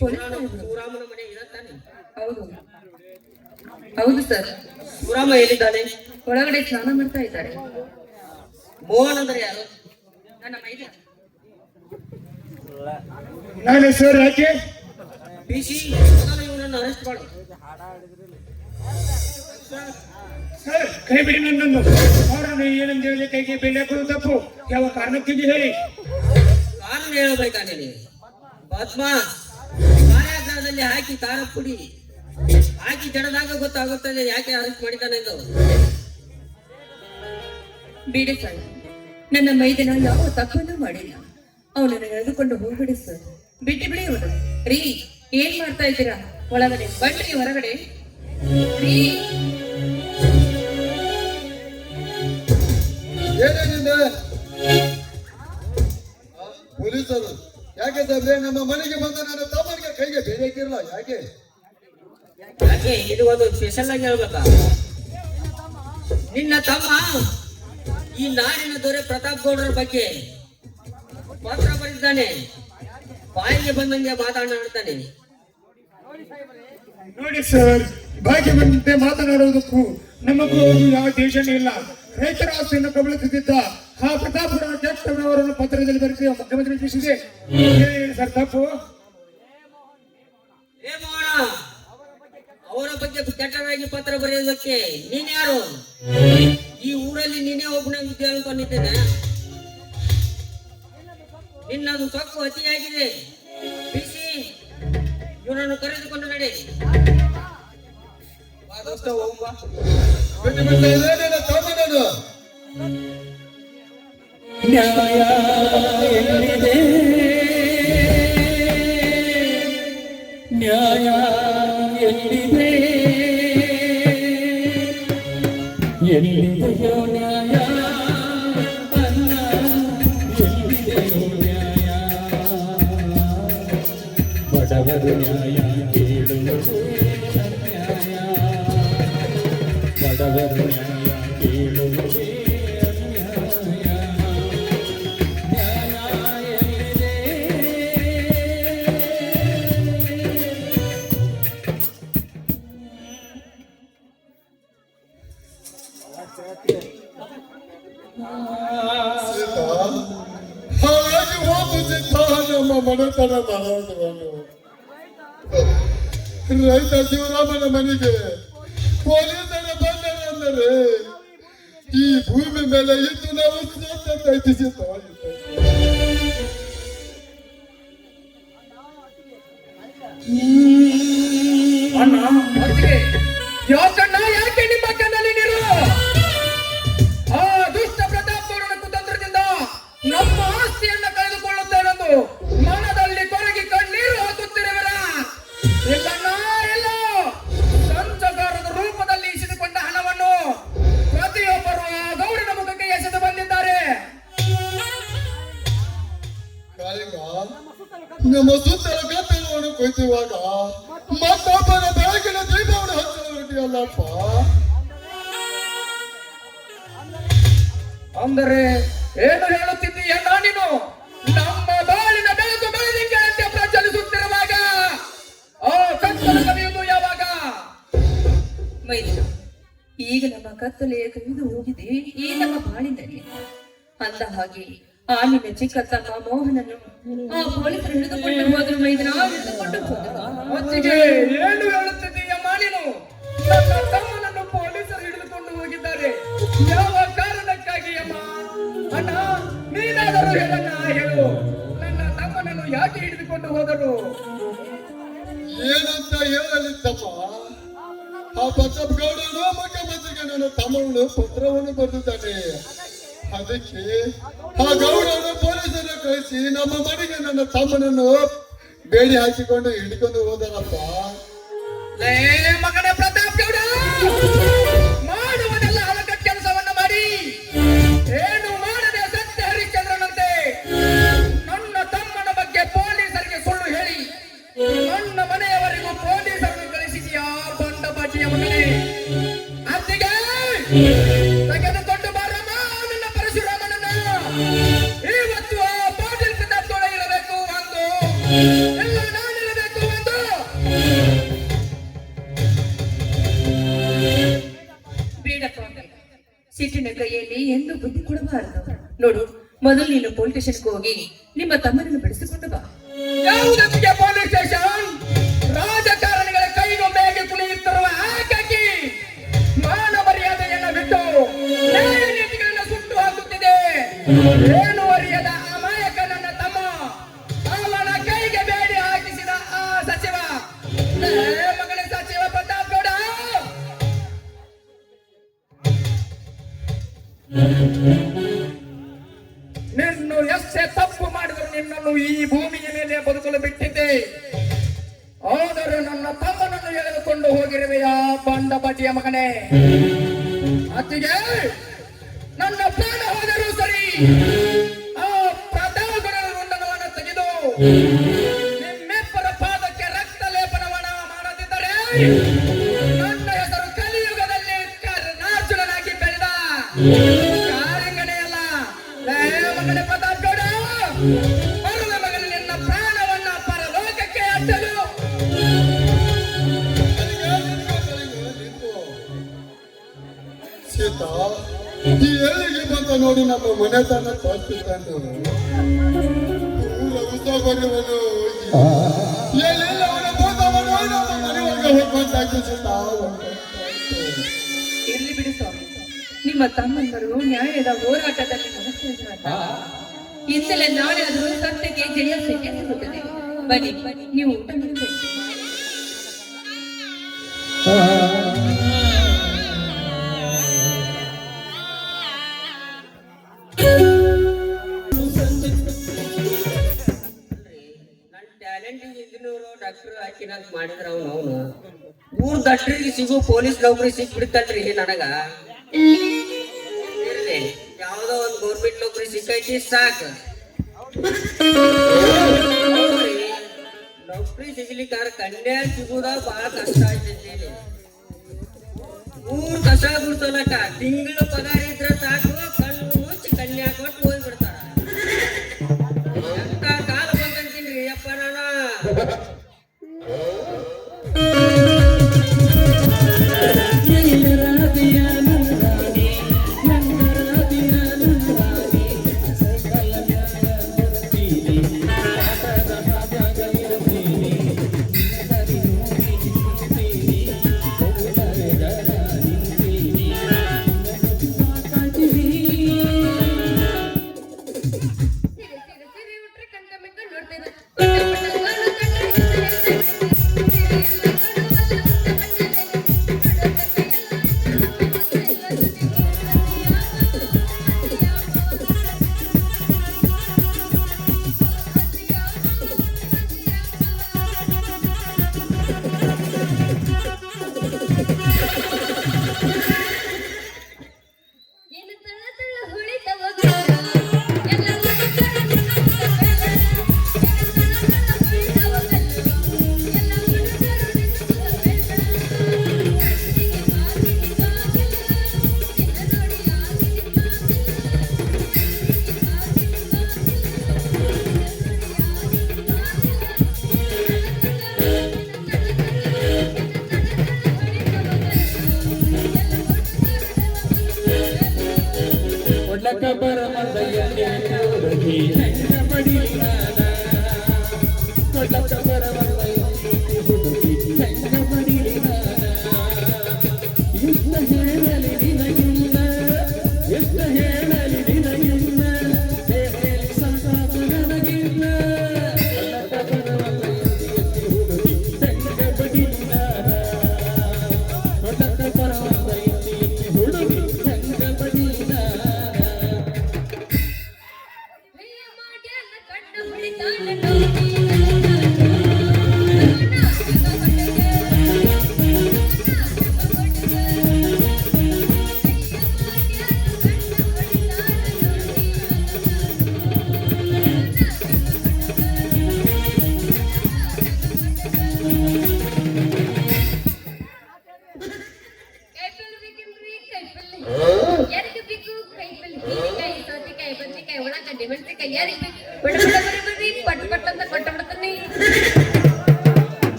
ಶಿವರಾಮನ ಮನೆ ಇರತ್ತಾನೆ. ಹೌದು ಹೌದು ಸರ್. ಶಿವರಾಮ ಎಲ್ಲಿದ್ದಾನೆ? ಒಳಗಡೆ ಸ್ನಾನ ಮಾಡ್ತಾ ಇದ್ದಾರೆ. ಮೋಹನ್ ಅಂದ್ರೆ ಯಾರು? ನನ್ನ ಮೈದ. ನಾನು ಸರ್ ಯಾಕೆ ಪಿಸಿ ಇವನನ್ನು ಅರೆಸ್ಟ್ ಮಾಡು. ಸರ್ ಕೈ ಬಿಡಿ ನನ್ನನ್ನು. ಅವರನ್ನು ಏನಂತ ಹೇಳಿ ಕೈಗೆ ಬೆಲೆ ಹಾಕೋದು ತಪ್ಪು. ಯಾವ ಕಾರಣಕ್ಕಿದೆ ಹೇಳಿ. ಕಾರಣ ಹೇಳಬೇಕಾನೆ ನೀನು. ಪದ್ಮ ಕಾರ್ಯಾಗಾರದಲ್ಲಿ ಹಾಕಿ ಖಾರ ಪುಡಿ ಹಾಕಿ ಜಡದಾಗ ಗೊತ್ತಾಗುತ್ತದೆ ಯಾಕೆ ಅರೆಸ್ಟ್ ಮಾಡಿದ್ದಾನೆ ಎಂದು. ಬಿಡಿ ಸರ್, ನನ್ನ ಮೈದನ ಯಾವ ತಪ್ಪನ್ನು ಮಾಡಿಲ್ಲ. ಅವನನ್ನು ಎಳೆದುಕೊಂಡು ಹೋಗ್ಬಿಡಿ ಸರ್. ಬಿಟ್ಟು ಬಿಡಿ ಅವನು. ರೀ ಏನ್ ಮಾಡ್ತಾ ಇದ್ದೀರಾ? ಒಳಗಡೆ ಬನ್ನಿ, ಹೊರಗಡೆ ರೀ. ಏನೇನಿದೆ ಪೊಲೀಸರು ಯಾಕೆ ಸಾಬ್ರೆ ನಮ್ಮ ಮನೆಗೆ ಬಂದ ನನ್ನ ತಮ್ಮನಿಗೆ ಕೈಗೆ ಬೇರೆ ಹಾಕಿರಲ್ಲ ಯಾಕೆ? ಯಾಕೆ ಇದು ಒಂದು ಸ್ಪೆಷಲ್ ಆಗಿ ಹೇಳ್ಬೇಕಾ? ನಿನ್ನ ತಮ್ಮ ಈ ನಾಡಿನ ದೊರೆ ಪ್ರತಾಪ್ ಗೌಡರ ಬಗ್ಗೆ ಪತ್ರ ಬರೆದಿದ್ದಾನೆ. ಬಾಯಿಗೆ ಬಂದಂಗೆ ಮಾತನಾಡ್ತಾನೆ. ನೋಡಿ ಸರ್, ಬಾಯಿಗೆ ಬಂದಂತೆ ಮಾತನಾಡುವುದಕ್ಕೂ ನಮಗೂ ಯಾವ ದೇಶನೇ ಇಲ್ಲ. ರೈತರ ಆಸ್ತಿಯನ್ನು ಕಬಳಿಸುತ್ತಿದ್ದ ಆ ಪ್ರತಾಪುರ ಅವರನ್ನು ಪತ್ರದಲ್ಲಿ ಬರೆಸಿ ಮುಖ್ಯಮಂತ್ರಿ ತಿಳಿಸಿದೆ. ಸರ್ ತಪ್ಪು. ಏ ಮೋಹನ, ಅವರ ಬಗ್ಗೆ ಕೆಟ್ಟದಾಗಿ ಪತ್ರ ಬರೆಯೋದಕ್ಕೆ ನೀನ್ ಯಾರು? ಈ ಊರಲ್ಲಿ ನೀನೇ ಒಬ್ಬನೇ ವಿದ್ಯೆ ಅನ್ಕೊಂಡಿದ್ದೇನೆ. ನಿನ್ನದು ಸೊಕ್ಕು ಅತಿಯಾಗಿದೆ. ಬಿಸಿ ಇವನನ್ನು ಕರೆದುಕೊಂಡು ನಡೆ. ತಮ್ಮನನ್ನು ನ್ಯಾಯ ಎಲ್ಲಿದೆ, ನ್ಯಾಯ ಎಲ್ಲಿದೆ, ಎಲ್ಲಿದೆಯೋ ನ್ಯಾಯ ಅನ್ನ, ಎಲ್ಲಿದೆಯೋ ನ್ಯಾಯ, ಬಡವರು ನ್ಯಾಯ ಕೇಳುವುದು ಅನ್ಯಾಯ, ಬಡವರು ನ್ಯಾಯ ಕೇಳುವುದೇ ಅನ್ಯಾಯ, ನ್ಯಾಯ ಎಲ್ಲಿದೆ. ಹಾಗಾಗಿ ಹೋಗುತ್ತಿದ್ದ ನಮ್ಮ ಮನೆತನ ಮಹಾರಾಜವನ್ನು ರೈತ ಶಿವರಾಮನ ಮನೆಗೆ ಪೊಲೀಸರ ಬಂದರೆ ಅಂದರೆ ಈ ಭೂಮಿ ಮೇಲೆ ಇದ್ದು ನಾವು ಅಣ್ಣ ಯಾಕಣ್ಣ, ಯಾಕೆ ನಿಮ್ಮ ಕಣ್ಣಲ್ಲಿ ನೀರು? ಆ ದುಷ್ಟ ಪ್ರತಾಪಗೌಡನ ಕುತಂತ್ರದಿಂದ ನಮ್ಮ ಆಸ್ತಿಯನ್ನು ಕಳೆದುಕೊಳ್ಳುತ್ತೇನೆಂದು ಮನದಲ್ಲಿ ಕೊರಗಿ ಕಣ್ಣೀರು ಹಾಕುತ್ತಿರುವರ ಎಲ್ಲಣ್ಣ, ಎಲ್ಲ ಸಂಚಕಾರದ ರೂಪದಲ್ಲಿ ಇಸಿದುಕೊಂಡ ಹಣವನ್ನು ಪ್ರತಿಯೊಬ್ಬರು ಆ ಗೌಡನ ಮುಖಕ್ಕೆ ಎಸೆದು ಬಂದಿದ್ದಾರೆ. ನಮ್ಮ ಸುತ್ತಲ ಗದ್ದೆಗಳನ್ನು ಕೊಯ್ಯುವಾಗ ಮತ್ತೊಬ್ಬರ ಬೆಳಕಿನ ದೀಪವನ್ನು ಹಚ್ಚುವಲ್ಲಪ್ಪ. ಅಂದರೆ ಏನು ಹೇಳುತ್ತಿದ್ದೀಯ ನೀನು? ನಮ್ಮ ಬಾಳಿನ ಬೆಳಕು ಬೆಳದಿಂಗಳಂತೆ ಪ್ರಜ್ವಲಿಸುತ್ತಿರುವಾಗ ಆ ಕತ್ತಲು ಕವಿಯುವುದು ಯಾವಾಗ? ಮೈದಿನ, ಈಗ ನಮ್ಮ ಕತ್ತಲೆಯ ಕವಿದು ಹೋಗಿದೆ ಈ ನಮ್ಮ ಬಾಳಿನಲ್ಲಿ. ಅಂದ ಹಾಗೆ ಆ ನಿನ್ನ ಚಿಕ್ಕ ತಮ್ಮ ಮೋಹನನ್ನು ಆ ಪೊಲೀಸರು ಹಿಡಿದುಕೊಂಡು ಹೋದ್ರು. ಮೈದಿನ ಹಿಡಿದುಕೊಂಡು ಹೋದರು. ಹೊತ್ತಿಗೆ ಏನು ಹೇಳುತ್ತಿದ್ದೀಯಮ್ಮ ನೀನು? ನನ್ನ ತಮ್ಮನನ್ನು ಪೊಲೀಸರು ಹಿಡಿದುಕೊಂಡು ಹೋಗಿದ್ದಾರೆ. ಯಾವ ಕಾರಣಕ್ಕಾಗಿ ಅಮ್ಮ? ಅಣ್ಣ, ನೀನಾದರೂ ಹೇಳಣ್ಣ, ಹೇಳು. ನನ್ನ ತಮ್ಮನನ್ನು ಯಾಕೆ ಹಿಡಿದುಕೊಂಡು ಹೋದರು? ಏನಂತ ಹೇಳಲಿತ್ತಮ್ಮ? ಆ ಪ್ರತಾಪ್ ಗೌಡನು ಮುಖ್ಯಮಂತ್ರಿಗೆ ನನ್ನ ತಮ್ಮನು ಪತ್ರವನ್ನು ಬರೆದಿದ್ದಾನೆ. ಅದಕ್ಕೆ ಆ ಗೌಡನು ಪೊಲೀಸರನ್ನು ಕಳಿಸಿ ನಮ್ಮ ಮನೆಗೆ ನನ್ನ ತಮ್ಮನನ್ನು ಬೇಡಿ ಹಾಕಿಕೊಂಡು ಹಿಡ್ಕೊಂಡು ಹೋದರಪ್ಪ. ಮಗನೇ ಪ್ರತಾಪ್ ಗೌಡ, ಮಾಡುವುದೆಲ್ಲ ಹಲಕ ಕೆಲಸವನ್ನ ಮಾಡಿ ಏನು ಮಾಡದೆ ಸತ್ಯ ಹರಿಶ್ಚಂದ್ರನಂತೆ ನನ್ನ ತಮ್ಮನ ಬಗ್ಗೆ ಪೊಲೀಸರಿಗೆ ಸುಳ್ಳು ಹೇಳಿ ನನ್ನ ಮನೆಯವರಿಗೂ ಪೊಲೀಸರನ್ನು ಕಳಿಸಿದೆಯಾ ಬಂಡ ಬಾಟಿಯ ಮಗನೇ? ಅತ್ತಿಗೆ ತೆಗೆದುಕೊಂಡು ಬಾರಮ್ಮ ನನ್ನ ಪರಶುರಾಮನನ್ನ. ಇವತ್ತು ಆ ಪಾಟೀಲ್ ಪ್ರತಾಪ್ ಗೌಡ ಇರಬೇಕು ಒಂದು, ಎಲ್ಲ ನಾನಿರಬೇಕು. ಶಿಕ್ಷಣ ಕೈಯಲ್ಲಿ ಎಂದು ಬುದ್ಧಿ ಕೊಡಬಾರದು. ನೋಡು, ಮೊದಲು ನೀನು ಪೊಲೀಸ್ ಸ್ಟೇಷನ್ಗೆ ಹೋಗಿ ನಿಮ್ಮ ತಮ್ಮನನ್ನು ಬಿಡಿಸಿಕೊಂಡು ಬಾ. ಯಾವುದಕ್ಕೆ ಪೊಲೀಸ್ ಸ್ಟೇಷನ್? ರಾಜಕಾರಣಿಗಳ ಕೈಗೊಂಬೆಯಾಗಿ ಕುಣಿಯುತ್ತಿರುವ ಆಕಾಕಿ ಮಾನ ಮರ್ಯಾದೆಯನ್ನು ಬಿಟ್ಟು ನ್ಯಾಯ ನೀತಿಗಳನ್ನು ಸುಟ್ಟು ಹಾಕುತ್ತಿದೆ. ಏನು ಅರಿಯದ ಅಮಾಯಕ ನನ್ನ ತಮ್ಮ, ಅವನ ಕೈಗೆ ಬೇಡಿ ಹಾಕಿಸಿದ ಆ ಸಚಿವ, ಮಗನೇ ಸಚಿವ ಪ್ರತಾಪ್ ಗೌಡ, ನಿನ್ನು ಎಷ್ಟೇ ತಪ್ಪು ಮಾಡಿದ್ರು ನಿನ್ನನ್ನು ಈ ಭೂಮಿಯ ಮೇಲೆ ಬದುಕಲು ಬಿಟ್ಟಿದ್ದೆ. ಆದರೂ ನನ್ನ ತಮ್ಮನನ್ನು ಎಳೆದುಕೊಂಡು ಹೋಗಿರುವೆಯಾ ಬಂಡ ಬಡ್ಡಿಯ ಮಗನೇ. ಅತ್ತಿಗೆ ನನ್ನ ಪ್ರಾಣ ಹೋದರೂ ಸರಿ, ಆ ಪ್ರತಾಪಗಳ ರುಂಡನವನ್ನು ತೆಗೆದು ನಿಮ್ಮೆಬ್ಬರ ಪಾದಕ್ಕೆ ರಕ್ತ ಲೇಪನವನ ಮಾಡದಿದ್ದರೆ ನನ್ನ ಹೆಸರು ಕಲಿಯುಗದಲ್ಲಿ ಕರ್ನಾರ್ಜುನನಾಗಿ ಬೆಳೆದ ಕಾರಿಂಗನೆಯಲ್ಲ. ಮಗನೇ ಪ್ರತಾಪ್ ಗೌಡ, ಬರುವ ಮಗನ ನಿನ್ನ ಪ್ರಾಣವನ್ನ ಪರಲೋಕಕ್ಕೆ ಅಟ್ಟಲು. ಸೀತಾ, ಈ ಎಲ್ಲಿಗೆ ಬಂದ ನೋಡಿ ನಮ್ಮ ಮನೆತನ ತೋರಿಸ್ತಾನೆ. ಉಸಾಬರಿವನು ಎಲ್ಲೆಲ್ಲವನ ಬೋಧವನ್ನು ನಮ್ಮ ಮನೆಯೊಳಗೆ ಹೋಗುವಂತಾಗಿ ಸೀತಾ. ಇರ್ಲಿ ಬಿಡಿ ಸ್ವಾಮಿ, ನಿಮ್ಮ ತಮ್ಮಂದರು ನ್ಯಾಯದ ಹೋರಾಟದಲ್ಲಿ ನಡೆಸಿದ್ದಾರೆ. ಇಂದಲೇ ನಾಳೆ ಅದು ಸತ್ಯಕ್ಕೆ ಜಯ ಸಿಗುತ್ತದೆ. ಬನ್ನಿ, ನೀವು ಊಟ ಮಾಡಬೇಕು. ನನ್ನ ಟ್ಯಾಲೆಂಟ್ ಇಂಜಿನಿಯರ್ ಡಾಕ್ಟರ್ ಹಾಕಿನಂತ ಮಾಡಿದ್ರ ಅವನು ಊರ್ ದಟ್ರಿಗೆ ಸಿಗು ಪೊಲೀಸ್ ನೌಕರಿ ಸಿಕ್ಬಿಡ್ತಲ್ರಿ ನನಗ. ಇರ್ಲಿ, ಯಾವ್ದೋ ಒಂದು ಗೌರ್ಮೆಂಟ್ ನೌಕರಿ ಸಿಕ್ಕೈತಿ ಸಾಕು. ನೌಕರಿ ಸಿಗ್ಲಿಕ್ಕಾರ ಕನ್ಯಾ ಸಿಗುದ ಬಹಳ ಕಷ್ಟ ಆಗ್ತೈತಿ. ಊರ್ ಕಸ ಗುಡ್ಸಲಕ್ಕ ತಿಂಗಳು ಪಗಾರ ಇದ್ರ ಸಾಕು, ಕಣ್ಣು ಮುಚ್ಚಿ ಕನ್ಯಾ ಕೊಟ್ಟು ಹೋಗ್ಬಿಡ್ತಾರ. ಎಂತ ಕಾಲ ಬಂದಂತೀನ್ರಿ ಅಪ್ಪ ನಾನು.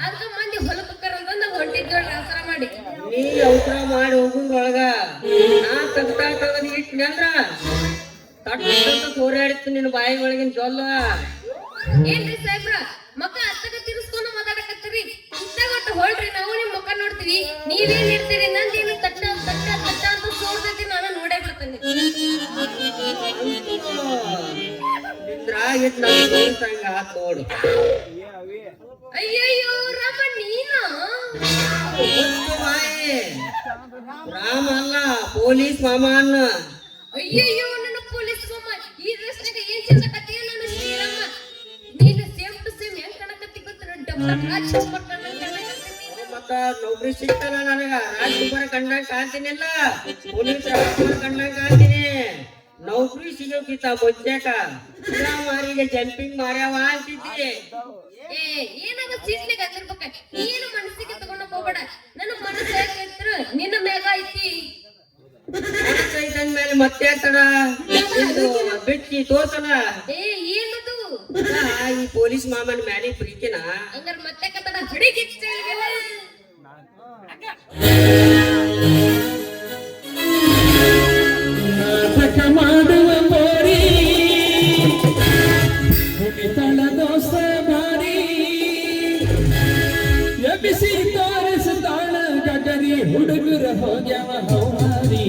ಅದಕ್ಕ ಮಂದಿ ಹೊಲಕ್ಕರ ಅಂತಂದ ಹೊಂಟಿದ್ ನೋಡ್ರಿ ಅವಸರ ಮಾಡಿ. ನೀ ಅವಸರ ಮಾಡಿ ಹೋಗುದ್ರೊಳಗ ನಾ ತಗದ್ ಇಟ್ನಿ ಅಂದ್ರ ತಟ್ಟ ಕೋರ್ಯಾಡಿತ್ತು ನಿನ್ನ ಬಾಯಿ ಒಳಗಿನ ಜೊಲ್ಲ. ಏನ್ರಿ ಸಾಹೇಬ್ರ ಮಕ್ಕ ಅತ್ತಗ ತಿರ್ಸ್ಕೊಂಡು ಮಾತಾಡಕತ್ತೀರಿ. ಇತ್ತಾಗೊಟ್ಟು ಹೊಳ್ರಿ ನಾವು ನಿಮ್ ಮಕ್ಕ ನೋಡ್ತೀವಿ. ನೀವೇನ್ ಇರ್ತೀರಿ ನಂದೇನು ತಟ್ಟ ತಟ್ಟ ತಟ್ಟ ಅಂತ ಸೋರ್ತೈತಿ ನಾನು ನೋಡೇ ಬಿಡ್ತೇನೆ. ನಿಂದ್ರಾಗಿಟ್ ನಾನು ತೋರಿಸಂಗ ಆತ್ ನೋಡು. ಅಯ್ಯಯ್ಯೋ ರಾಮ ನೀನ ಗೊತ್ತು ಬಾಯಿ ರಾಮ ಅಲ್ಲ ಪೊಲೀಸ್ ಮಾಮ ಅನ್ನ. ಅಯ್ಯಯ್ಯೋ ನನ್ನ ಪೊಲೀಸ್ ಮಾಮ ಈ ಡ್ರೆಸ್ನಾಗ ಏನ್ ಚಿಂತಕತ್ತೀಯ ನನ್ನ ಶ್ರೀರಾಮ. ನೀನು ಸೇಮ್ ಟು ಸೇಮ್ ಹೆಂಗ್ ಕಣಕತ್ತಿ ಗೊತ್ತ ಡಬ್ಬ ಚಪ್ಪಟ್ ಮತ್ತ ನೌಕರಿ ಸಿಗ್ತಾನ ನನಗ ರಾಜ್ಕುಮಾರ ಕಂಡಂಗ ಕಾಣ್ತೀನಿಲ್ಲ, ಪೊಲೀಸ್ ರಾಜ್ಕುಮಾರ ಕಂಡಂಗ ಕಾಣ್ತೀನಿ. ನೌಕರಿ ಸಿಗೋಕಿತ್ತ ಬೊಜ್ಜಾಕ ಮಾರಿಗೆ ಜಂಪಿಂಗ್ ಮಾರ್ಯಾವ ಅಂತಿದ್ದಿ. ಏನಾಗ ಚೀಟ್ಲಿಗೆ ಅಂದಿರ್ಬೇಕ. ನೀನು ಮನಸ್ಸಿಗೆ ತಗೊಂಡ ಹೋಗ್ಬೇಡ. ನನ್ನ ಮನಸ್ಸು ಯಾಕೈತ್ರ ನಿನ್ನ ಮ್ಯಾಗ ಐತಿ. ಮೇಲೆ ಮತ್ತೆ ತಡ ಬಿಟ್ಟಿ ತೋರ್ಸಲ್ಲ. ಏನದು ಈ ಪೊಲೀಸ್ ಮಾಮನ ಮ್ಯಾಲಿ ಪ್ರೀತಿನ ಹಂಗಾರ ಮತ್ತೆ ಕತ್ತಡ ಹುಡುಗಿ ನಾಟಕ ಮಾಡುವ ಮೋರಿ ಹುಟ್ಟಿತಳ ದೋಸ್ತ ಭಾರಿ ಎಬ್ಬಿಸಿ ತೋರಿಸುತ್ತಾಳ ಗಗರಿ ಹುಡುಗರ ಹೋಗ್ಯವ ಹೌಮಾರಿ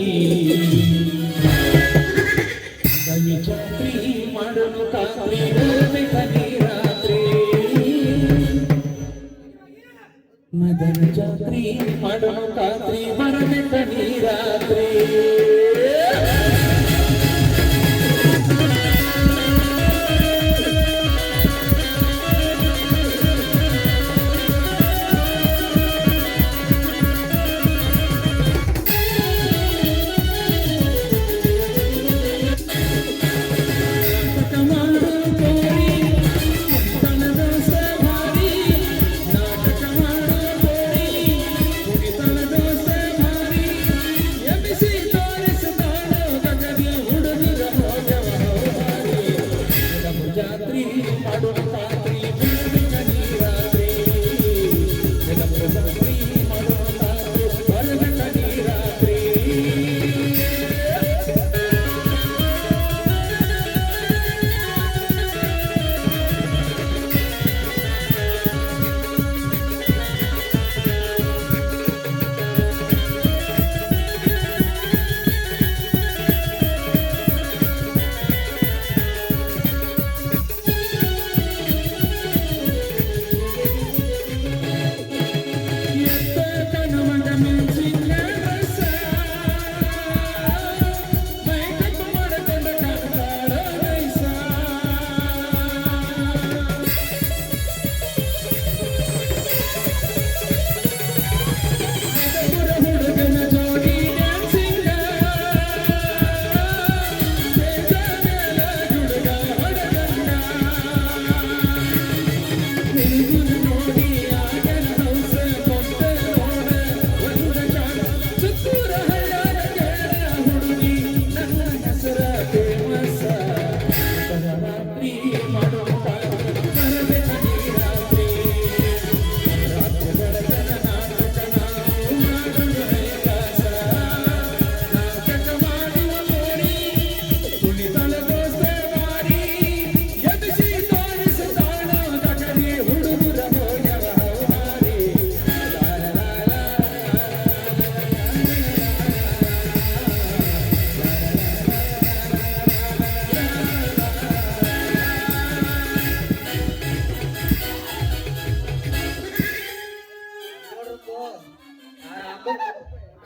ಕೈ ಚಾತ್ರಿ ಮಾಡಲು ಕಾತ್ರಿ ಹೋಗಬೇಕನಿ ರಾತ್ರಿ ಮದನ ಜಾತ್ರಿ ಮಾಡಲು ಕಾತ್ರಿ ಬರಬೇಕನಿ ರಾತ್ರಿ.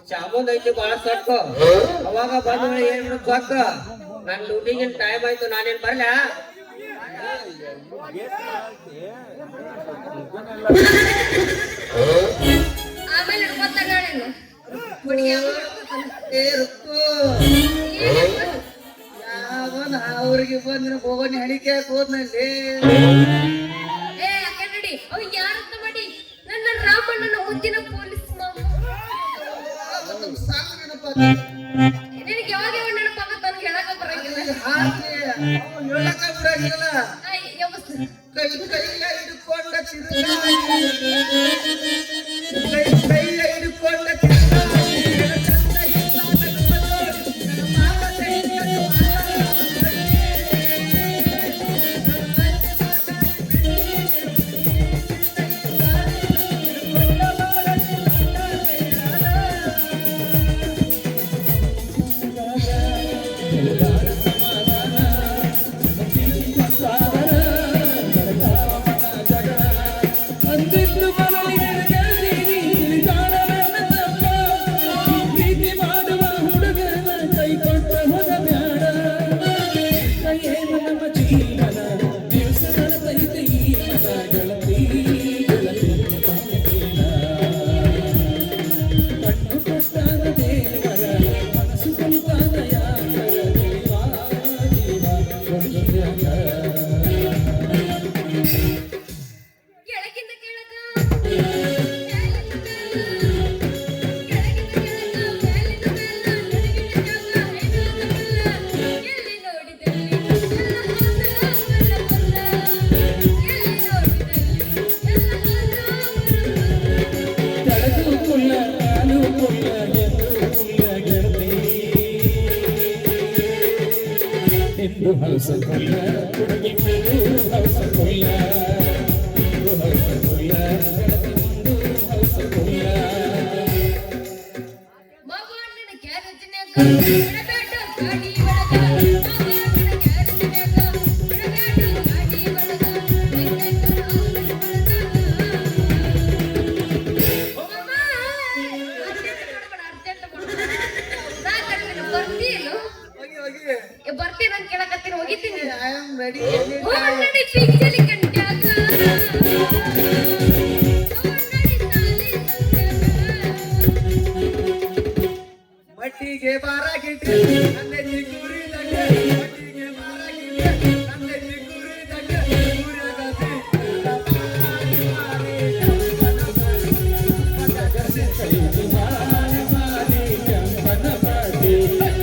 ಚಾಮುಂದ್ ಐತಿ ಬಾಳ ಸೊಕ್ಕ. ಅವಾಗ ಬಂದ ಏನ್ ಸೊಕ್ಕ ನನ್ ಡ್ಯೂಟಿಗಿನ್ ಟೈಮ್ ಆಯ್ತು, ನಾನೇನ್ ಬರ್ಲ? ಆಮೇಲೆ ಅವ್ರಿಗೆ ಬಂದ್ರೆ ಹೋಗೋನ್ ಹೆಣಿಕೆ ಹೋದ್ನಲ್ಲಿ ಅವ್ ಯಾರಂತ ಮಾಡಿ ನನ್ನ ರಾಮಣ್ಣನ ಮುದ್ದಿನ ಪೊಲೀಸ್ ನಿನಗೆ ಯಾವಾಗ ಯಾವ ನೆನಪಾಗತ್ತ ನನಗೆ ಹೇಳಕ ಬರಂಗಿಲ್ಲ. ಹೇಳಕ ಬರಂಗಿಲ್ಲ. ಯವ್ವಸ್ ಕೈ ಕೈಯ ಹಿಡ್ಕೊಂಡ ತಿರುಗಾಡಿ ಕುಲ್ಲ ಗೆಳತಿ ಎಂದು ಹೌಸ ಕುಲ್ಲ ಹುಡುಗಿ ಹೌಸ ಕುಲ್ಲ ಹೌಸ ಕುಲ್ಲ ಹೌಸ ಕುಲ್ಲ ಮಗಣ್ಣನ ಕ್ಯಾರಜನ್ಯಾಗ ಬಿಡಬೇಡ ಗಾಡಿ ಒಳಗ ಮಗಣ್ಣನ ಕ್ಯಾರಜನ್ಯಾಗ ಬಿಡಬೇಡ ಗಾಡಿ ಒಳಗ ನಿನ್ನಂತರ ಆಲಸ್ ಒಳಗ ಅರ್ಜೆಂಟ್ ಮಾಡ್ಬೇಡ ನಾ ಕರ್ತೀನಿ ಬರ್ತೀಯಲ್ಲ ಬರ್ತೀನಿ ಅಂತ ಕೇಳಕತ್ತೀನಿ ಹೋಗಿದ್ದೀನಿ ಐ ಆಮ್ ರೆಡಿ ಓಡಾಡಿ ಪಿಕ್ಚಲಿ ಕಂಟ್ಯಾಗ ಮಟ್ಟಿಗೆ ಬಾರಾಗಿಟ್ಟಿ ನಂದೆ ನಿಗುರಿ ದಂಡೆ ಮಟ್ಟಿಗೆ ಬಾರಾಗಿಟ್ಟಿ ನಂದೆ ನಿಗುರಿ ದಂಡೆ ಊರಾಗಸಿ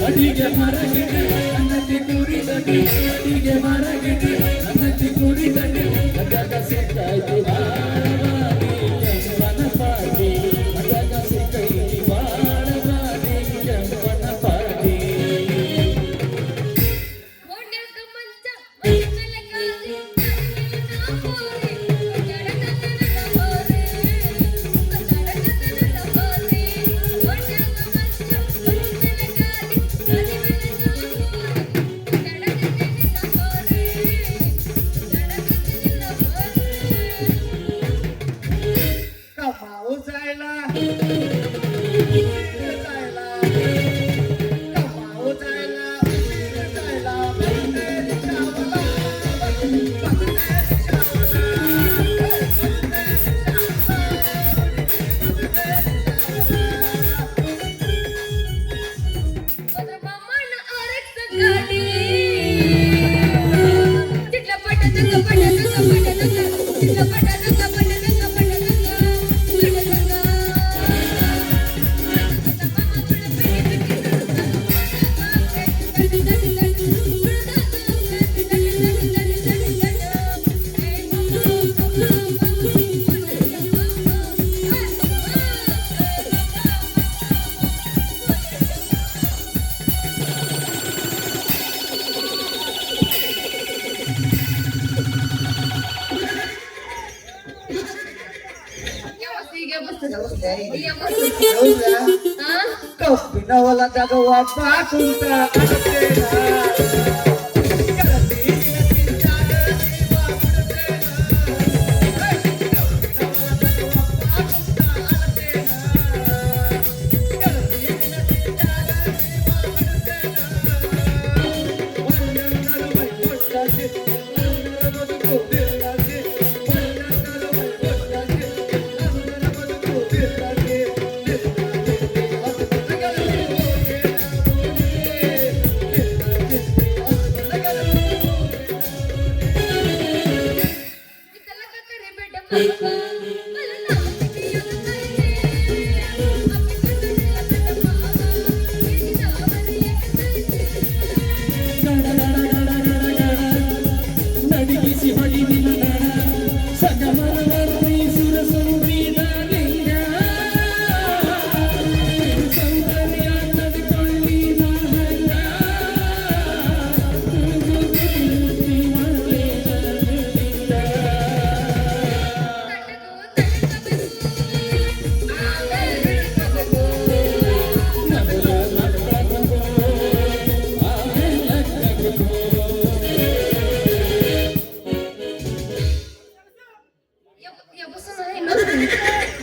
ಅಡಿಗೆ ಮರಗಿಡಿ ಅನ್ನತಿ ಕುರಿ ದಂಡಿ ಅಡಿಗೆ ಮರಗಿಡಿ ಅನ್ನತಿ ಕುರಿ ದಂಡಿ ಅದಾಗ ಸಿಕ್ಕಾಯ್ತು ಬಾಳವಾದಿ ಕೆಂಪನ ಪಾಟಿ ಅದಾಗ ಸಿಕ್ಕೈತಿ ಬಾಳವಾದಿ ಕೆಂಪನ ಪಾಟಿ ಓಡ್ಯಾಕ ಮಂಚ ಮೈಮೇಲೆ ಗಾಳಿ ಕಣ್ಣಿನ ಹೋರಿ ಜಡಕತನ ಹೋರಿ ಜಡಕತನ ಹೋರಿ ಓಡ್ಯಾಕ ಮಂಚ ಮೈಮೇಲೆ ಗಾಳಿ ಕಣ್ಣಿನ ಹೋರಿ ಜಡಕತನ ಹೋರಿ ಜಡಕತನ ಹೋರಿ ಕಮಾವು ಜಾಯ್ಲಾ ಜಾಯ್ಲಾ ಕಮಾವು ಜಾಯ್ಲಾ ಜಾಯ್ಲಾ ಬಂದೆ ಚಾವಲಾ ಅದ್ರ ಮಾಮನ ಆರಕ್ಸ ಗಾಡಿ ಚಿಟ್ಲಪಟ ಚಂಗಪಟ ಚಂಗಪಟ ಚಂಗ ಚಿಟ್ಲಪಟ ಚಂಗಪಟ ಚಂಗಪಟ ಚಂಗ ಚಂಗ ಕಬ್ಬಿನ ಹೊಲದಾಗ ಒಬ್ಬ ಕುಂತ ನಡಿಗಿಸಿ ಹೊಡಿದಿಲ್ಲ ಸಗಮರವರ್ತಿ ಸುರಸುಂದ್ರಿ ದಾನಿಯ ಸೌಂದರ್ಯ ನಡಿಕೊಳ್ಳಿ ನಾಹಂಗ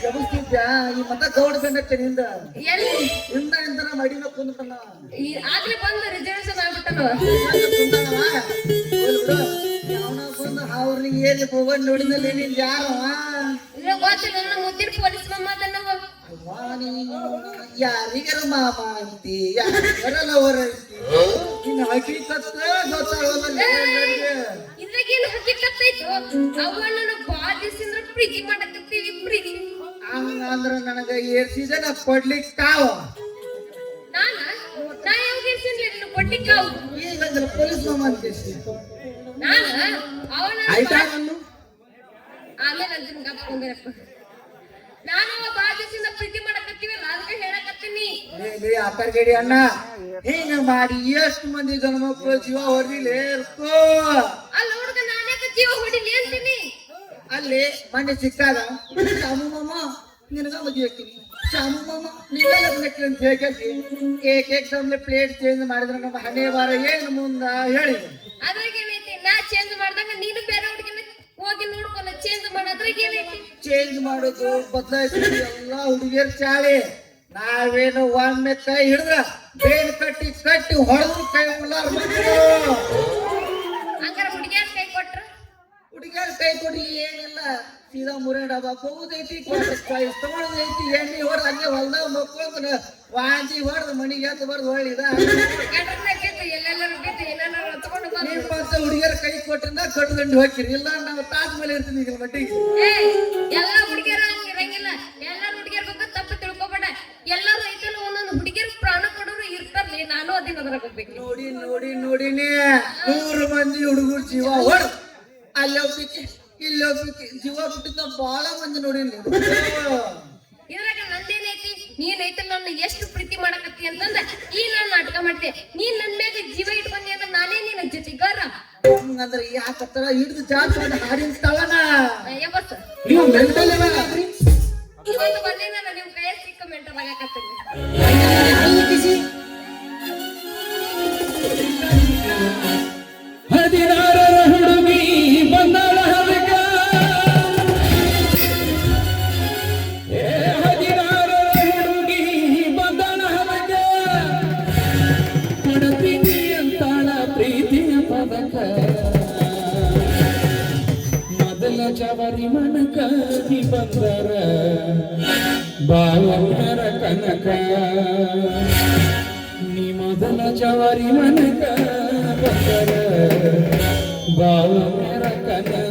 ಜಬಸ್ತಿದ್ಯಾ ಈ ಮತ ಗೌಡ ಬಂದಕ್ಕೆ ನಿಂದ ಎಲ್ಲಿ ಇಂದ ಮಡಿನ ಕುಂದಕಲ್ಲ ಆಗ್ಲೇ ಬಂದು ರಿಸರ್ವೇಶನ್ ಆಗ್ಬಿಟ್ಟನು ಅವನ ಬಂದು ಅವ್ರಿಗೆ ಏರಿ ಹೋಗೋದ್ ನೋಡಿದಲ್ಲಿ ನೀನ್ ಯಾರವ ಗೊತ್ತಿಲ್ಲ ನನ್ನ ಮುದ್ದಿನ ಪೊಲೀಸ್ ಮಾತನ್ನವ ಯಾರಿಗಾರ ಮಾಮ ಅಂತಿ ಯಾರಿಗಾರ ಲವರ್ ಅಂತಿ ಇನ್ನು ಹಕೀಕತ್ ಗೊತ್ತಾಗೋಲ್ಲ ಇದ್ರಾಗೇನು ಹಕ್ಕಿಕತ್ತೈತು ಅವನನ್ನು ಬಾಳ ದಿವಸದಿಂದ ಪ್ರೀತಿ ಮಾಡಕತ್ತೀವಿ ಪ್ರೀತಿ ಹಂಗಂದ್ರ ನನಗ ಏರ್ಸಿದ ನಾ ಕೊಡ್ಲಿಕ್ಕೆ ಕಾವ ನಾ ಯಾವಾಗ ಇರ್ಸಿನ್ಲಿ ನೀನು ಕೊಟ್ಟಿಕ್ಕಾವು ಈಗಂದ್ರ ಪೊಲೀಸ್ ಮಾಮ ಅಂತೀಸಿ ನಾನ ಅವನ ಆಯ್ತಾ ಅನ್ನು ಆಮೇಲೆ ಅದನ್ನ ಗಪ್ಪ ನಾನು ಬಾಳ ದಿವಸದಿಂದ ಪ್ರೀತಿ ಮಾಡಕತ್ತೀವಲ್ಲ ಅದಕ್ಕೆ ಹೇಳ ಲೇ ಆಕರ್ಗೇಡಿ ಅಣ್ಣ ಹಿಂಗ ಮಾಡಿ ಎಷ್ಟು ಮಂದಿ ಗಂಡ ಮಕ್ಕಳು ಜೀವ ಹೊರದಿಲ್ಲ ಅಲ್ಲಿ ಹುಡುಗ ನಾನೇ ಜೀವ ಹೊಡಿಲಿ ಅಂತೀನಿ. ಅಲ್ಲಿ ಮೊನ್ನೆ ಸಿಕ್ಕಾಗ ಶಾಮು ಮಾಮ ನಿನಗ ಮದುವೆ ಹಾಕಿನಿ, ಶಾಮು ಮಾಮ ನೀವೆಲ್ಲ ಹಾಕಿ ಅಂತ ಹೇಳಿ ಏಕ್ ಪ್ಲೇಟ್ ಚೇಂಜ್ ಮಾಡಿದ್ರೆ ನಮ್ಮ ಹಣೆ ಬಾರ ಏನು ಮುಂದ ಹೇಳಿ. ಅದ್ರಾಗ ಏನೈತಿ? ನಾ ಚೇಂಜ್ ಮಾಡ್ದಂಗ ನೀನು ಬೇರೆ ಹುಡುಗಿನ ಹೋಗಿ ನೋಡ್ಕೊಲ್ಲ ಚೇಂಜ್ ಮಾಡೋದ್ರಾಗ ಏನೈತಿ? ಚೇಂಜ್ ಮಾಡೋದು ಬದಲಾಯಿಸಿ ಎಲ್ಲ ಹುಡುಗಿಯರ್ ಚಾಳಿ. ನಾವೇನು ಒಮ್ಮೆ ಕೈ ಹಿಡಿದ್ರ ಬೇನ್ ಕಟ್ಟಿ ಕಟ್ಟಿ ಹೊಡೆದ್ರು ಕೈ ಉಳ್ಳಾರ ಹಂಗಾರ ಹುಡುಗಿಯರ್ ಕೈ ಕೊಟ್ರ ಹುಡುಗಿಯರ್ ಕೈ ಕೊಡಿ ಏನಿಲ್ಲ, ಸೀದಾ ಮುರೇ ಡಬ್ಬ ಹೋಗುದೈತಿ ತಗೊಳದೈತಿ ಎಣ್ಣೆ ಹೊಡೆದು ಹಂಗೆ ಹೊಲ್ದಾಗ ಮಕ್ಕೊಂದ್ರ ವಾಂತಿ ಹೊಡೆದು ಮನಿಗೆ ಎದ್ದು ಬರ್ದು ಹೊಳ್ಳಿದ ಎಲ್ಲೆಲ್ಲರೂ ಬಿದ್ದು ಏನೆಲ್ಲ ತಗೊಂಡು ನಿಮ್ಮಂತ ಹುಡುಗಿಯರ ಕೈ ಕೊಟ್ಟಿಂದ ಕಟ್ಟುದಂಡಿ ಹೋಗ್ತೀರಿ, ಇಲ್ಲ ನಾವು ತಾಜ್ ಮೇಲೆ ಇರ್ತೀನಿ ಈಗ ಮಟ್ಟಿಗೆ. ಎಲ್ಲಾ ಹುಡುಗಿಯರ ಇರಂಗಿಲ್ಲ, ಎಲ್ಲಾ ಹುಡುಗಿಯರ್ ಬಗ್ಗೆ ತಪ್ಪು ತಿಳ್ಕೊಬೇಡ. ಎಲ್ಲಾ ರೈತರು ಒಂದೊಂದು ಹುಡುಗಿಯರ್ ಪ್ರಾಣ ಕೊಡೋರು ಇರ್ತಾರ್ಲಿ, ನಾನು ಅದಿನ ಅದ್ರಾಗ ಹೋಗ್ಬೇಕು. ನೋಡಿನಿ 100 ಮಂದಿ ಹುಡುಗರು ಜೀವ ಹೊಡ್ ಅಲ್ಲಿ ಹೋಗ್ಲಿಕ್ಕೆ ಇಲ್ಲಿ ಹೋಗ್ಲಿಕ್ಕೆ ಜೀವ ಬಿಟ್ಟಿದ್ದ ಬಹಳ ಮಂದಿ ನೋಡಿನಿ. ಇದ್ರಾಗ ನಂದೇನೈತಿ? ನೀನ್ ಐತಿ ನನ್ನ ಎಷ್ಟು ಪ್ರೀತಿ ಮಾಡಕತ್ತಿ ಅಂತಂದ ಈ ನಾನ್ ನಾಟಕ ಮಾಡ್ತೆ. ನೀನ್ ನನ್ ಮ್ಯಾಗ ಜೀವ ಇಟ್ಕೊಂಡಿ ಅಂದ್ರೆ ನಾನೇ ನಿನ್ನ ಜೊತೆಗಾರ. ಹಂಗಂದ್ರೆ ಯಾಕತ್ತರ ಹಿಡಿದು ಜಾತ್ರೆ ಹಾಡಿನ ಸ್ಥಳನ ಬಸ್ ನೀವು ಮೆಂಟಲ್ ಇವತ್ತು ಬಂದೇ ನಾನು ನಿಮ್ ಕೈ ಸಿಕ್ಕ ಮೆಂಟಲ್ ಆಗಕತ್ತೀನಿ. ಹದಿನಾರರ ಹುಡುಗಿ ಬಂದಾಳ ಹದಕ, 16 ಹುಡುಗಿ ಬಂದಾಳ ಹದಕ, ಕೊಡ್ತೀನಿ ಅಂತಾಳ ಪ್ರೀತಿಯ ಪದಕ, ಮೊದಲ ಚವರಿ ಮನಕ ಬಂದರ ಬಾವರ ಕನಕ, ನೀ ಮೊದಲ ಚವರಿ ಮನಕ ಬಂದರ ಬಾವರ ಕನಕ.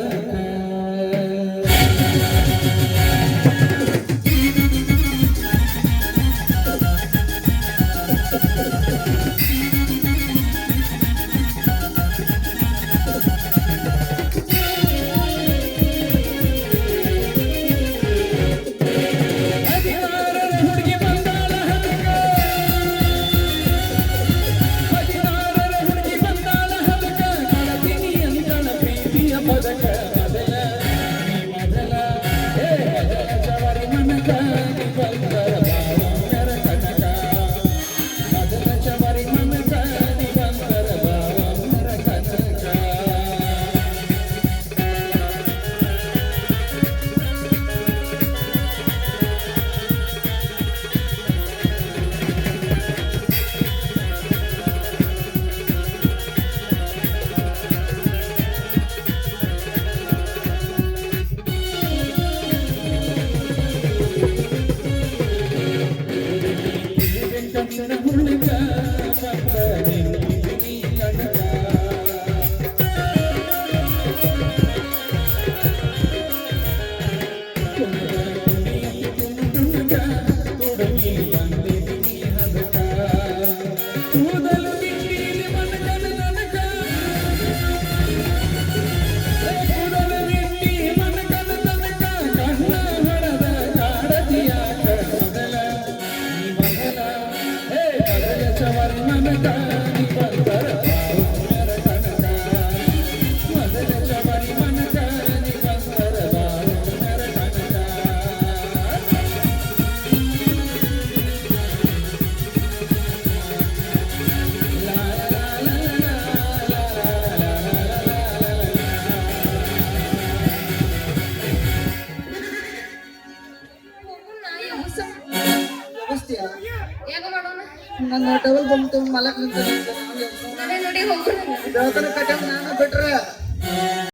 ನನ್ನ ಡಬಲ್ ಬಂತು ಮಲಕ್ ನಿಂತ ನೋಡಿ ಹೋಗೋಣ. ದೇವತನ ಕಟ್ಟ ನಾನು ಬಿಟ್ರೆ